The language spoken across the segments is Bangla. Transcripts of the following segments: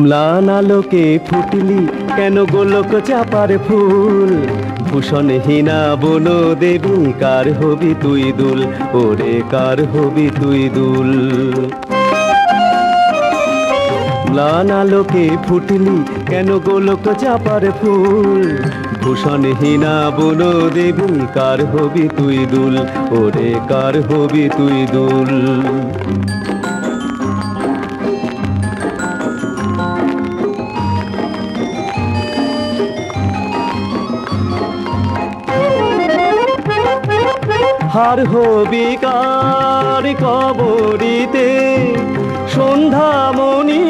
ম্লান আলোকে ফুটলি কেন গোলক চাপার ফুল, ভূষণহীনা বন দেবী কার হবি তুই দুল, ওরে কার হবি তুই দুল। ম্লান আলোকে ফুটলি কেন গোলক চাপার ফুল, ভূষণহীনা বন দেবী কার হবি তুই দুল, ওরে কার হবি তুই দুল। হার হবি কার কবরিতে, সন্ধ্যামণি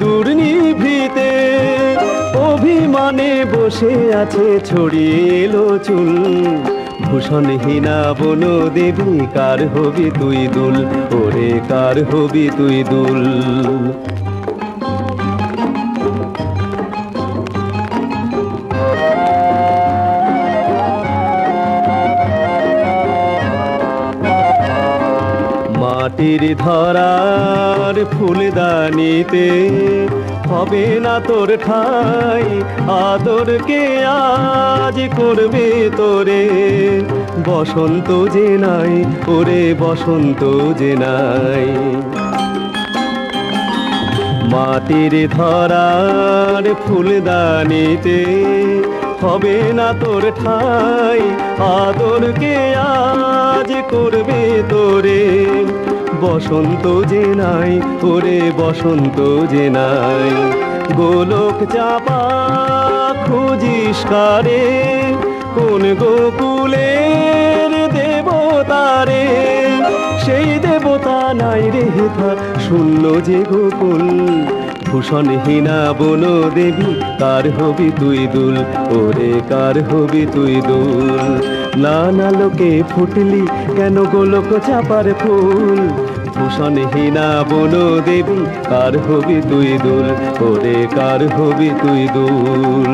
দুর্নিভৃতে, অভিমানে বসে আছে ছড়িয়ে এলো চুল, ভূষণহীনা বন দেবী কার হবি তুই দুল, ওরে কার হবি তুই দুল। মাটির ধরার ফুলদানিতে হবে না তোর ঠাই, আদরকে আজ করবে তোরে বসন্ত যে নাই, ওরে বসন্ত যে নাই। মাটির ধরার ফুলদানিতে হবে না তোর ঠাই, আদরকে আজ করবে তোরে বসন্ত যে নাই, ওরে বসন্ত যে নাই। গোলক চাপা খুঁজিস কারে, কোন গোকুলের দেবতারে, সেই দেবতা নাই রে হেথা শূন্য যে গোকুল, ভূষণহীনা বন দেবী কার হবি তুই দুল, ওরে কার হবি তুই দুল। ম্লান আলোকে ফুটলি কেন গোলক চাপার ফুল, ভূষণহীনা বন দেবী কার হবি তুই দুল, ওরে কার হবি তুই দুল।